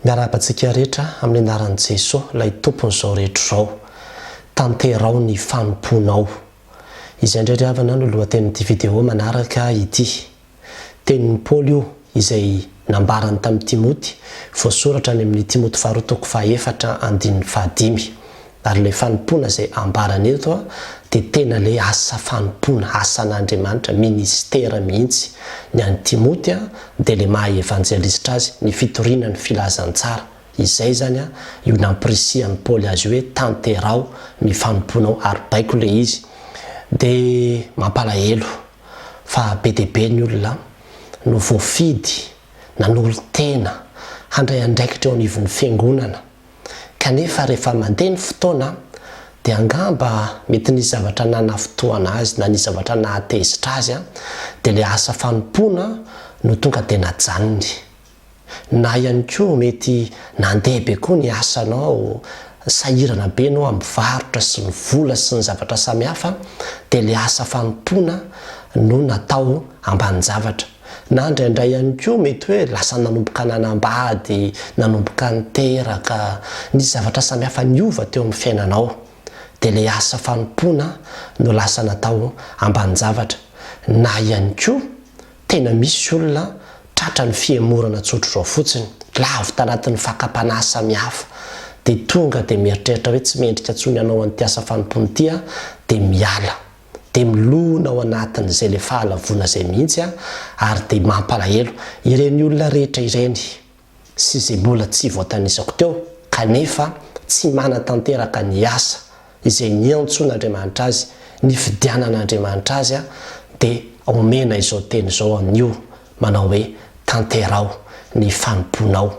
miarabantsika rehetra amin'ny anaran'i Jesosy ilay tompony izao rehetra izao tanterao ny fanomponao. Izay indray havana no lohatenin'ity vidéo manaraka ity. Tenin'ny Paoly io izay nambarany tamin'ny Timoty, voasoratra any amin'ny Timoty 2:4-5. Ary ilay fanompona izay ambarany eto dia tena ilay asa fanompona, asan'Andriamanitra, ministera mihitsy. Ny an'ny Timoty dia ilay maha evanjelistra azy, ny fitorinany filazantsara. Izay zany io nampirisihan'ny Paoly azy hoe tanterao ny fanomponao, ary baiko ilay izy. Dia mampalahelo fa be dia be ny olona no voafidy nanolo-tena handray andraikitra eo anivon'ny fiangonana, kanefa rehefa mandeha ny fotoana dia angamba mety nisy zavatra nanafotoana azy na nisy zavatra nahatezitra azy dia ilay asa fanompona no tonga dia najanony. Na ihany koa mety nandeha be koa ny asanao, sahirana be anao amin'ny varotra sy ny vola sy ny zavatra samihafa, dia ilay asa fanompona no natao ambanin-javatra. Na indraindray ihany koa mety hoe lasa nanomboka nanambady, nanomboka niteraka, nisy zavatra samihafa niova teo amin'ny fiainanao, dia ilay asa fanompona no lasa natao ambanin-javatra. Na ihany koa tena misy olona tratra ny fiemorana tsotro izao fotsiny, lavy tanatin'ny fakapanahy samihafa, dia tonga dia mieritreritra hoe tsy mendrika tsony ianao an'ity asa fanompona ity dia miala, dia milona ao anatin'izay ilay fahalavona izay mihitsy ary dia mampalahelo ireny olona rehetra ireny sy izay mbola tsy voatanisako teo kanefa tsy manatanteraka ny asa izay niantson'Andriamanitra azy, ny fidianan'Andriamanitra azy dia omena izao teny izao amin'io, manao hoe tanterao ny fanomponao.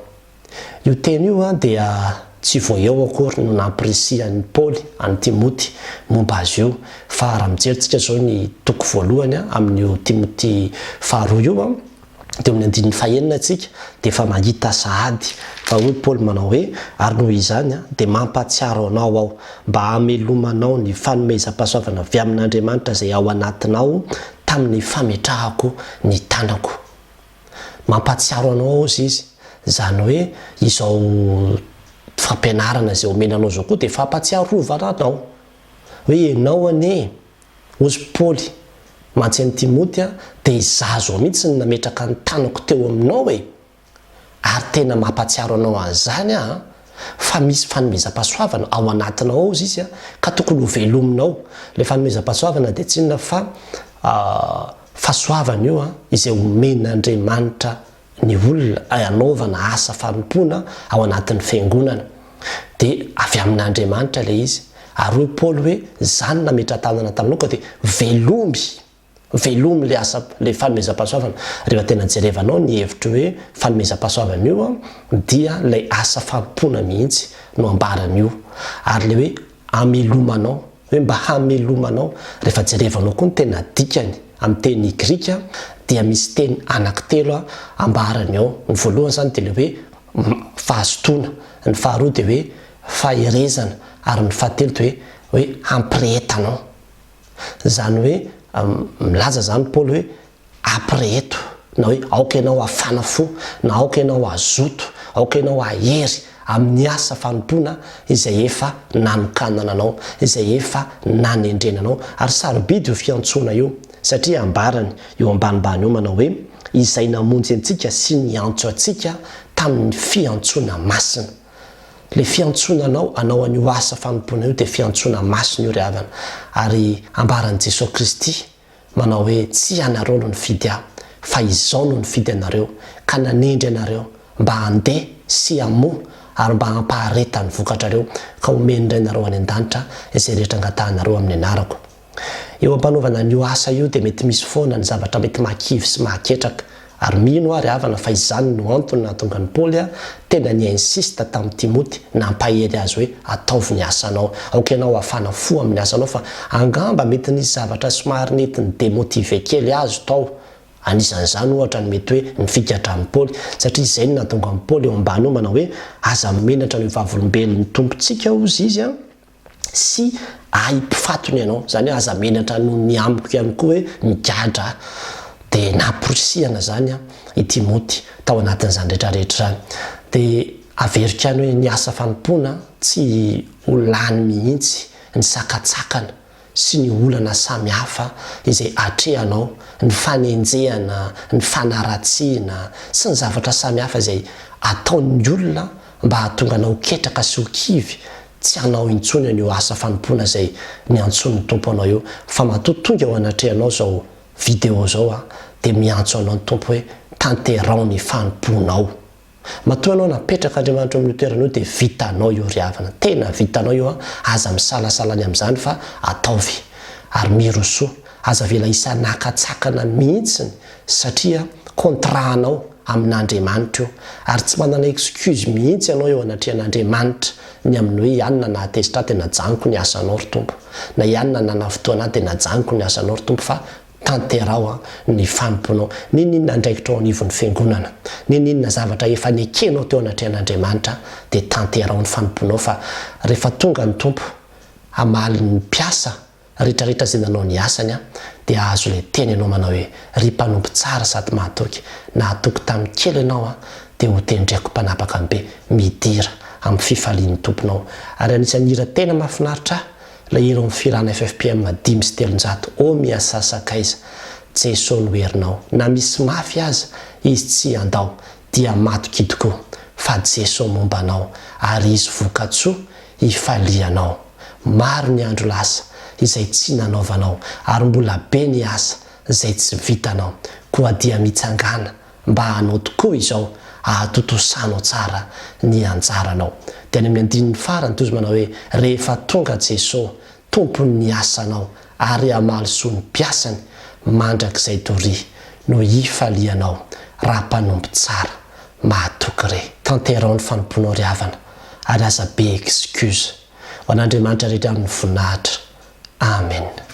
Io teny io dia tsy vao eo akory no nampirisihan'ny Paoly an'ny Timoty momba azy io, fa raha mijery zao ny toko voalohany amin'io Timoty 2 io dia amin'ny 9 tsika dia efa mahita sahady fa hoy Paoly manao hoe ary noho izany dia mampatsiaro anao aho mba hamelomanao ny fanomezam-pahasoavana avy amin'Andriamanitra izay ao anatinao tamin'ny fametrahako ny tanako. Mampatsiaro anao izy, zany hoe izao fampianarana izay omenanao zao koa dia fampatsiarovana anao hoe ianao anie ozy Paoly mantsy an'i Timoty dia izazo mihitsy ny nametraka ny tanako teo aminao ary tena mampatsiaro anao an'izany fa misy fanomezam-pahasoavana ao anatinao ao izy ka tokony ho velominao. Ilay fanomezam-pahasoavana dia tsy inona fa fahasoavana io izay omen'Andriamanitra ny olona hanaovana asa fanompona ao anatin'ny fiangonana, dia avy amin'Andriamanitra ilay izy. Ary hoe Paoly hoe zany nametra-tanana taminao ka dia velomy ilay asa, ilay fanomezam-pahasoavana. Rehefa tena jerevanao ny hevitra hoe fanomezam-pahasoavana io dia ilay asa fanompona mihitsy no ambaran'io, ary ilay hoe hamelomanao, hoe mba hamelomanao. Rehefa jerevanao koa ny tena dikany amin'ny teny Grika dia misy teny anankitelo ambarany ao. Ny voalohany zany dia ilay hoe fahazotoana, ny faharoa dia hoe faherezana, ary ny fahatelo dia hoe hampirehetanao. Zany hoe milaza zany Paoly hoe hampireheto, na hoe aoka ianao hafana fo, na aoka ianao hazoto, aoka ianao hahery amin'ny asa fanompona izay efa nanokanana anao, izay efa nanendrenanao. Ary sarobidy io fiantsoana io satria ambarany io ambanimbany io manao hoe izay namonjy antsika sy niantso antsika tamin'ny fiantsoana masina. Le fiantsonanao anao an'io asa fanompona io dia fiantsoana masina io ry havana. Ary ambaran'i Jesosy Kristy manao hoe tsy ianareo no nifidy aho fa izao no nifidy anareo ka nanendry anareo mba handeha sy hamoha ary mba hampahareta ny vokatrareo ka homendry anareo any an-danitra izay rehetra angatahanareo amin'ny anarako. Eo ampanaovana n'io asa io dia mety misy foana ny zavatra mety mahakivy sy mahaketraka, ary mino ary havana fa izany no antony nahatonga ny Paoly tena ni insista tamin'ny Timoty nampahery azy hoe ataovy ny asanao, aoka ianao hafana fo amin'ny asanao, fa angamba mety nisy zavatra somary netiny demotive kely azy tao. Anisan'izany ohatra ny mety hoe nifikatra amin'ny Paoly, satria izay no nahatonga ny Paoly eo ambany eo manao hoe aza menatra ny vavolombelon'ny tompontsika ozy izy sy ahim-pifatony ianao, zany hoe aza menatra no ny amiko ihany koa hoe migadra. Dia namporisihana zany i Timoty tao anatin'izany rehetrarehetra zany. Dia averika any hoe ny asa fanompoana tsy ho lany mihitsy ny sakatsakana sy ny olana samihafa izay atrehanao, ny fanenjehana, ny fanaratsiana sy ny zavatra samihafa izay ataon'ny olona mba hahatonga anao ketraka sy ho kivy tsy anao intsony an'io asa fanompoana izay ny antson'ny tompo anao io. Fa matotonga eo anatrehanao zao video zao dia miantso anao ny tompo hoe tanterao ny fanompoanao. Matoa anao napetraka Andriamanitra amin'ny toerana io dia vitanao io ry havana, tena vitanao io aza misalasalany amin'izany fa ataovy ary mirosoa, aza vela isanakatsakana mihitsiny satria kontrahanao amin'Andriamanitra io ary tsy manana excuse mihitsy anao eo anatrehan'Andriamanitra ny amin'ny hoe ianona nahatezitra tena janiko ny asanao ry tompo, na ianona nana fotoana tena janiko ny asanao ry tompo, fa tanterao ny fanompoanao. Ninona ndraikitra ao anivon'ny fiangonana, ninona zavatra efa nekenao teo anatrehan'Andriamanitra dia tanterao ny fanompoanao. Fa rehefa tonga ny tompo hamaly ny mpiasa rehetrarehetra izay nanao ny asany dia azo ilay teny ianao manao hoe ry mpanompo tsara sady mahatoky, nahatoky tamin'ny kely ianao dia ho tendraiko mpanapaka be, midira amin'ny fifalian'ny tomponao. Ary anisan'ny hira tena mahafinaritra ilay hira amin'ny firana FFPM 5:300 o miasasakaiza Jesosy no herinao, na misy mafy aza izy tsy andao dia matoky tokoa fa Jesosy mombanao ary izy vokatsoa ifalianao. Maro ny andro lasa izay tsy nanaovanao ary mbola be ny asa izay tsy vitanao, koa dia mitsangana mba hanao tokoa izao ahatotosanao tsara ny anjaranao. Dia any amin'ny andininy farany toy manao hoe rehefa tonga Jesosy tompony ny asanao ary hamaly soa ny mpiasany mandrakizay tory no ifalianao raha mpanompo tsara mahatoky re. Tanterao ny fanompoanao ry havana ary aza be excuse ho an'Andriamanitra rehetra amin'ny voninahitra. Amen.